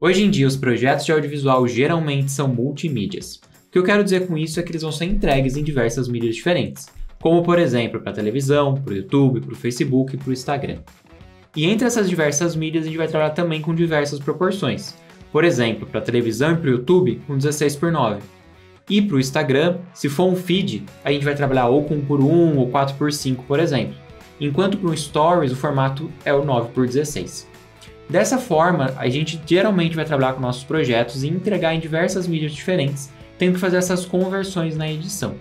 Hoje em dia, os projetos de audiovisual geralmente são multimídias. O que eu quero dizer com isso é que eles vão ser entregues em diversas mídias diferentes, como por exemplo para a televisão, para o YouTube, para o Facebook e para o Instagram. E entre essas diversas mídias a gente vai trabalhar também com diversas proporções. Por exemplo, para a televisão e para o YouTube com 16:9. E para o Instagram, se for um feed, a gente vai trabalhar ou com 1:1 ou 4:5, por exemplo. Enquanto para o Stories o formato é o 9:16. Dessa forma, a gente geralmente vai trabalhar com nossos projetos e entregar em diversas mídias diferentes, tendo que fazer essas conversões na edição.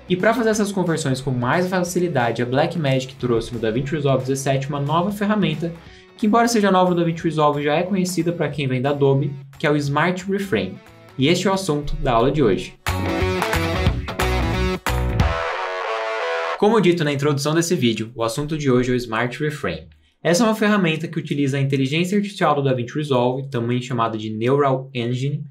E para fazer essas conversões com mais facilidade, a Blackmagic trouxe no DaVinci Resolve 17 uma nova ferramenta que, embora seja nova no DaVinci Resolve, já é conhecida para quem vem da Adobe, que é o Smart Reframe. E este é o assunto da aula de hoje. Como dito na introdução desse vídeo, o assunto de hoje é o Smart Reframe. Essa é uma ferramenta que utiliza a inteligência artificial do DaVinci Resolve, também chamada de Neural Engine,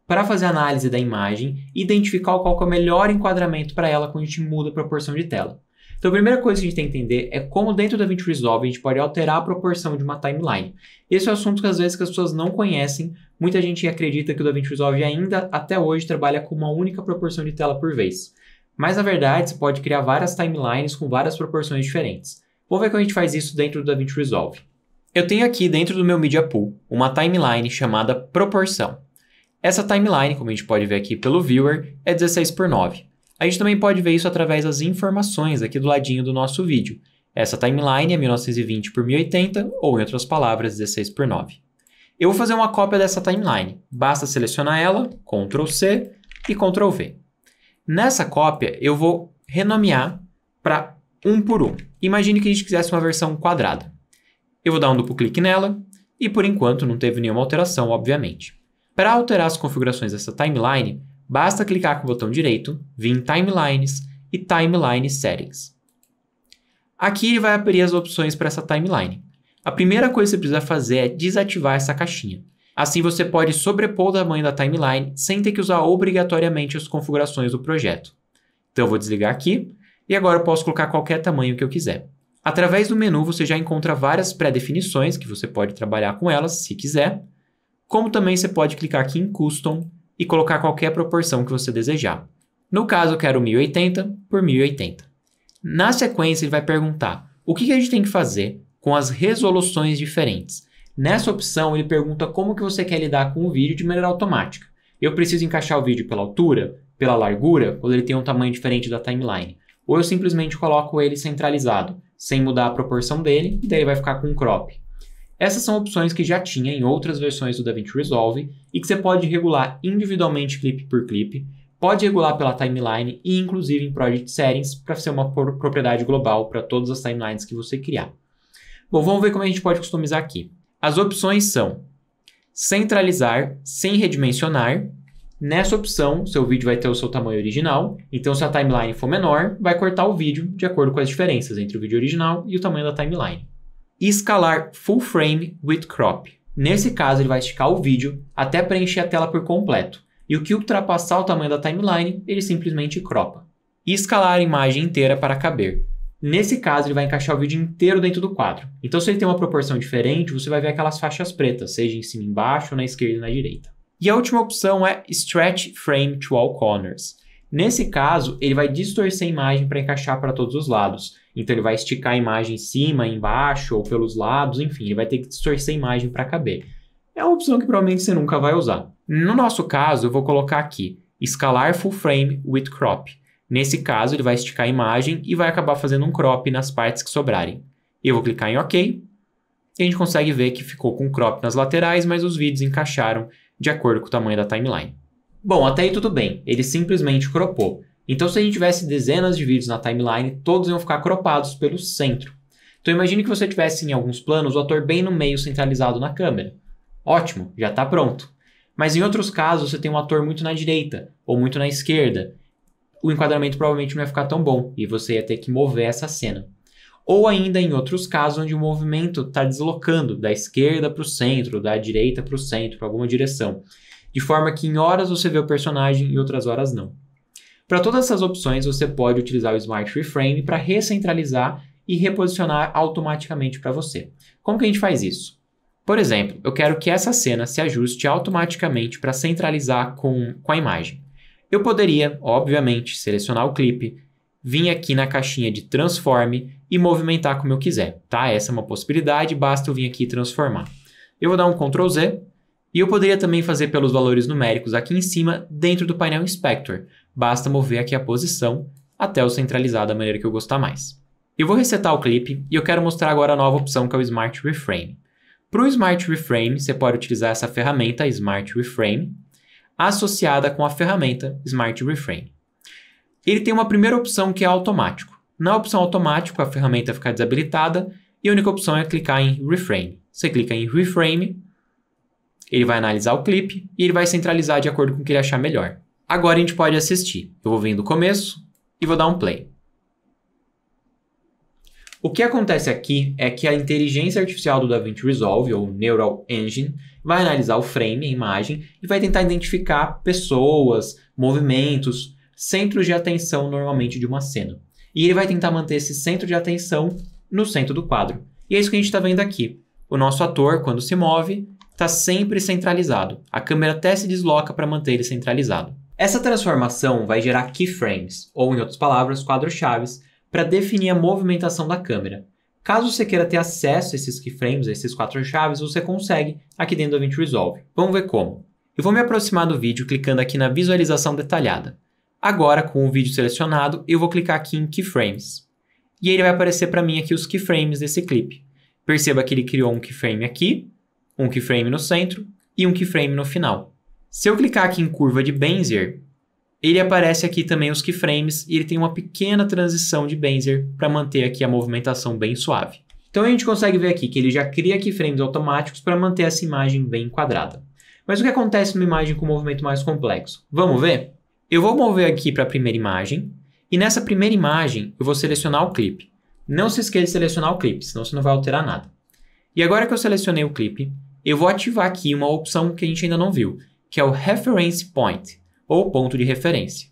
para fazer análise da imagem e identificar qual é o melhor enquadramento para ela quando a gente muda a proporção de tela. Então a primeira coisa que a gente tem que entender é como dentro do DaVinci Resolve a gente pode alterar a proporção de uma timeline. Esse é um assunto que às vezes que as pessoas não conhecem, muita gente acredita que o DaVinci Resolve ainda até hoje trabalha com uma única proporção de tela por vez. Mas na verdade você pode criar várias timelines com várias proporções diferentes. Vamos ver como a gente faz isso dentro do DaVinci Resolve. Eu tenho aqui dentro do meu Media Pool uma timeline chamada proporção. Essa timeline, como a gente pode ver aqui pelo Viewer, é 16:9. A gente também pode ver isso através das informações aqui do ladinho do nosso vídeo. Essa timeline é 1920x1080 ou, em outras palavras, 16:9. Eu vou fazer uma cópia dessa timeline. Basta selecionar ela, Ctrl C e Ctrl V. Nessa cópia, eu vou renomear para 1:1. Imagine que a gente quisesse uma versão quadrada. Eu vou dar um duplo clique nela e, por enquanto, não teve nenhuma alteração, obviamente. Para alterar as configurações dessa timeline, basta clicar com o botão direito, vir em Timelines e Timeline Settings. Aqui vai abrir as opções para essa timeline. A primeira coisa que você precisa fazer é desativar essa caixinha. Assim você pode sobrepor o tamanho da timeline sem ter que usar obrigatoriamente as configurações do projeto. Então eu vou desligar aqui e agora eu posso colocar qualquer tamanho que eu quiser. Através do menu você já encontra várias pré-definições que você pode trabalhar com elas se quiser, como também você pode clicar aqui em Custom e colocar qualquer proporção que você desejar. No caso eu quero 1080 por 1080. Na sequência ele vai perguntar o que a gente tem que fazer com as resoluções diferentes. Nessa opção ele pergunta como que você quer lidar com o vídeo de maneira automática. Eu preciso encaixar o vídeo pela altura, pela largura, ou ele tem um tamanho diferente da timeline. Ou eu simplesmente coloco ele centralizado, sem mudar a proporção dele, e daí vai ficar com um crop. Essas são opções que já tinha em outras versões do DaVinci Resolve e que você pode regular individualmente clipe por clipe, pode regular pela timeline e inclusive em Project Settings para ser uma propriedade global para todas as timelines que você criar. Bom, vamos ver como a gente pode customizar aqui. As opções são centralizar sem redimensionar. Nessa opção, seu vídeo vai ter o seu tamanho original, então se a timeline for menor, vai cortar o vídeo de acordo com as diferenças entre o vídeo original e o tamanho da timeline. E escalar Full Frame with Crop. Nesse caso, ele vai esticar o vídeo até preencher a tela por completo. E o que ultrapassar o tamanho da timeline, ele simplesmente cropa. E escalar a imagem inteira para caber. Nesse caso, ele vai encaixar o vídeo inteiro dentro do quadro. Então, se ele tem uma proporção diferente, você vai ver aquelas faixas pretas, seja em cima e embaixo, na esquerda e na direita. E a última opção é Stretch Frame to All Corners. Nesse caso, ele vai distorcer a imagem para encaixar para todos os lados. Então ele vai esticar a imagem em cima, embaixo ou pelos lados, enfim, ele vai ter que distorcer a imagem para caber. É uma opção que provavelmente você nunca vai usar. No nosso caso, eu vou colocar aqui, escalar full frame with crop. Nesse caso, ele vai esticar a imagem e vai acabar fazendo um crop nas partes que sobrarem. Eu vou clicar em OK, e a gente consegue ver que ficou com crop nas laterais, mas os vídeos encaixaram de acordo com o tamanho da timeline. Bom, até aí tudo bem, ele simplesmente cropou. Então se a gente tivesse dezenas de vídeos na timeline, todos iam ficar cropados pelo centro. Então imagine que você tivesse em alguns planos o ator bem no meio centralizado na câmera. Ótimo, já está pronto. Mas em outros casos você tem um ator muito na direita ou muito na esquerda. O enquadramento provavelmente não ia ficar tão bom e você ia ter que mover essa cena. Ou ainda em outros casos onde o movimento está deslocando da esquerda para o centro, da direita para o centro, para alguma direção. De forma que em horas você vê o personagem e outras horas não. Para todas essas opções, você pode utilizar o Smart Reframe para recentralizar e reposicionar automaticamente para você. Como que a gente faz isso? Por exemplo, eu quero que essa cena se ajuste automaticamente para centralizar com a imagem. Eu poderia, obviamente, selecionar o clipe, vir aqui na caixinha de Transforme e movimentar como eu quiser, tá? Essa é uma possibilidade, basta eu vir aqui e transformar. Eu vou dar um Ctrl Z e eu poderia também fazer pelos valores numéricos aqui em cima dentro do painel Inspector. Basta mover aqui a posição até eu centralizar da maneira que eu gostar mais. Eu vou resetar o clipe e eu quero mostrar agora a nova opção que é o Smart Reframe. Para o Smart Reframe, você pode utilizar essa ferramenta Smart Reframe associada com a ferramenta Smart Reframe. Ele tem uma primeira opção que é automático. Na opção automático, a ferramenta fica desabilitada e a única opção é clicar em Reframe. Você clica em Reframe, ele vai analisar o clipe e ele vai centralizar de acordo com o que ele achar melhor. Agora a gente pode assistir. Eu vou vir do começo e vou dar um play. O que acontece aqui é que a inteligência artificial do DaVinci Resolve, ou Neural Engine, vai analisar o frame, a imagem, e vai tentar identificar pessoas, movimentos, centros de atenção normalmente de uma cena. E ele vai tentar manter esse centro de atenção no centro do quadro. E é isso que a gente está vendo aqui. O nosso ator, quando se move, está sempre centralizado. A câmera até se desloca para manter ele centralizado. Essa transformação vai gerar keyframes, ou em outras palavras, quadros-chaves, para definir a movimentação da câmera. Caso você queira ter acesso a esses keyframes, a esses quadros-chaves, você consegue aqui dentro do DaVinci Resolve. Vamos ver como. Eu vou me aproximar do vídeo clicando aqui na visualização detalhada. Agora, com o vídeo selecionado, eu vou clicar aqui em Keyframes. E ele vai aparecer para mim aqui os keyframes desse clipe. Perceba que ele criou um keyframe aqui, um keyframe no centro e um keyframe no final. Se eu clicar aqui em curva de Bezier, ele aparece aqui também os keyframes e ele tem uma pequena transição de Bezier para manter aqui a movimentação bem suave. Então a gente consegue ver aqui que ele já cria keyframes automáticos para manter essa imagem bem enquadrada. Mas o que acontece numa imagem com um movimento mais complexo? Vamos ver? Eu vou mover aqui para a primeira imagem e nessa primeira imagem eu vou selecionar o clipe. Não se esqueça de selecionar o clipe, senão você não vai alterar nada. E agora que eu selecionei o clipe, eu vou ativar aqui uma opção que a gente ainda não viu, que é o Reference Point, ou ponto de referência.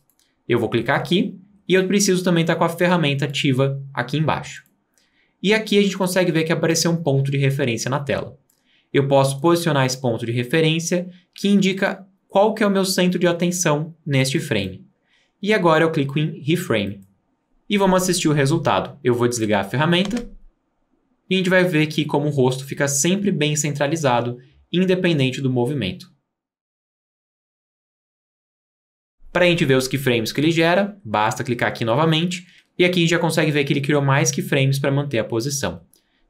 Eu vou clicar aqui e eu preciso também estar com a ferramenta ativa aqui embaixo. E aqui a gente consegue ver que apareceu um ponto de referência na tela. Eu posso posicionar esse ponto de referência que indica qual que é o meu centro de atenção neste frame. E agora eu clico em Reframe. E vamos assistir o resultado. Eu vou desligar a ferramenta e a gente vai ver que como o rosto fica sempre bem centralizado, independente do movimento. Para a gente ver os keyframes que ele gera, basta clicar aqui novamente e aqui a gente já consegue ver que ele criou mais keyframes para manter a posição.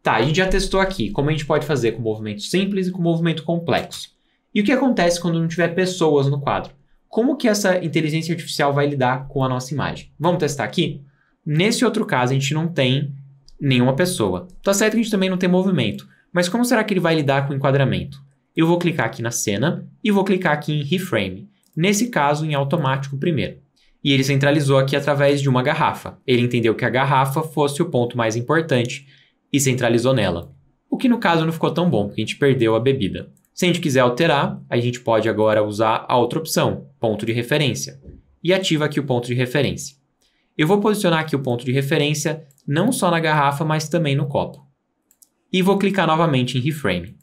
Tá, a gente já testou aqui como a gente pode fazer com movimento simples e com movimento complexo. E o que acontece quando não tiver pessoas no quadro? Como que essa inteligência artificial vai lidar com a nossa imagem? Vamos testar aqui? Nesse outro caso, a gente não tem nenhuma pessoa. Tá certo que a gente também não tem movimento, mas como será que ele vai lidar com o enquadramento? Eu vou clicar aqui na cena e vou clicar aqui em Reframe. Nesse caso, em automático primeiro. E ele centralizou aqui através de uma garrafa. Ele entendeu que a garrafa fosse o ponto mais importante e centralizou nela. O que no caso não ficou tão bom, porque a gente perdeu a bebida. Se a gente quiser alterar, a gente pode agora usar a outra opção, ponto de referência. E ativa aqui o ponto de referência. Eu vou posicionar aqui o ponto de referência não só na garrafa, mas também no copo. E vou clicar novamente em Reframe.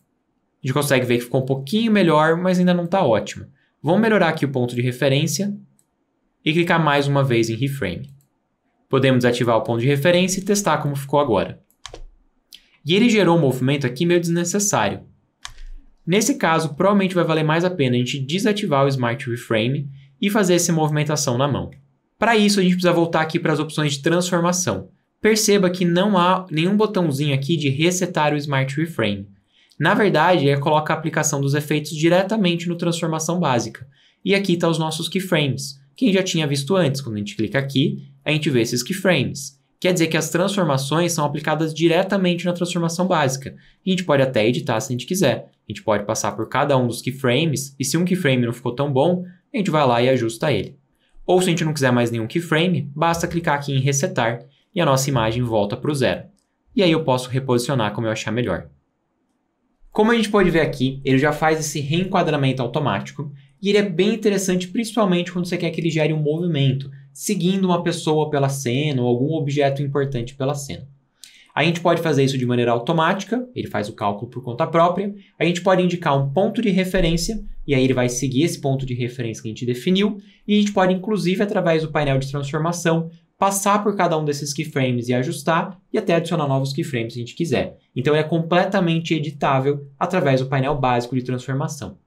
A gente consegue ver que ficou um pouquinho melhor, mas ainda não está ótimo. Vamos melhorar aqui o ponto de referência e clicar mais uma vez em Reframe. Podemos desativar o ponto de referência e testar como ficou agora. E ele gerou um movimento aqui meio desnecessário. Nesse caso, provavelmente vai valer mais a pena a gente desativar o Smart Reframe e fazer essa movimentação na mão. Para isso, a gente precisa voltar aqui para as opções de transformação. Perceba que não há nenhum botãozinho aqui de resetar o Smart Reframe. Na verdade, ele coloca a aplicação dos efeitos diretamente no transformação básica. E aqui estão os nossos keyframes, que a gente já tinha visto antes. Quando a gente clica aqui, a gente vê esses keyframes. Quer dizer que as transformações são aplicadas diretamente na transformação básica. E a gente pode até editar se a gente quiser. A gente pode passar por cada um dos keyframes, e se um keyframe não ficou tão bom, a gente vai lá e ajusta ele. Ou se a gente não quiser mais nenhum keyframe, basta clicar aqui em resetar e a nossa imagem volta para o zero. E aí eu posso reposicionar como eu achar melhor. Como a gente pode ver aqui, ele já faz esse reenquadramento automático e ele é bem interessante principalmente quando você quer que ele gere um movimento, seguindo uma pessoa pela cena ou algum objeto importante pela cena. A gente pode fazer isso de maneira automática, ele faz o cálculo por conta própria. A gente pode indicar um ponto de referência, e aí ele vai seguir esse ponto de referência que a gente definiu. E a gente pode, inclusive, através do painel de transformação, passar por cada um desses keyframes e ajustar, e até adicionar novos keyframes se a gente quiser. Então, ele é completamente editável através do painel básico de transformação.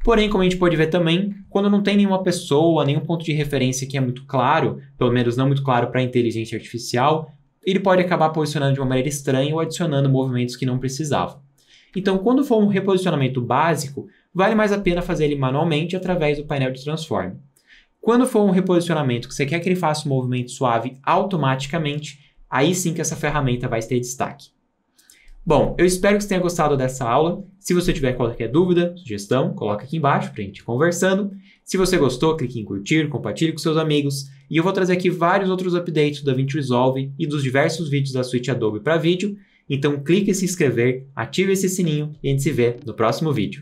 Porém, como a gente pode ver também, quando não tem nenhuma pessoa, nenhum ponto de referência que é muito claro, pelo menos não muito claro para a inteligência artificial, ele pode acabar posicionando de uma maneira estranha ou adicionando movimentos que não precisava. Então, quando for um reposicionamento básico, vale mais a pena fazer ele manualmente através do painel de Transform. Quando for um reposicionamento que você quer que ele faça um movimento suave automaticamente, aí sim que essa ferramenta vai ter destaque. Bom, eu espero que você tenha gostado dessa aula. Se você tiver qualquer dúvida, sugestão, coloca aqui embaixo para a gente ir conversando. Se você gostou, clique em curtir, compartilhe com seus amigos. E eu vou trazer aqui vários outros updates do DaVinci Resolve e dos diversos vídeos da suíte Adobe para vídeo. Então clique em se inscrever, ative esse sininho e a gente se vê no próximo vídeo.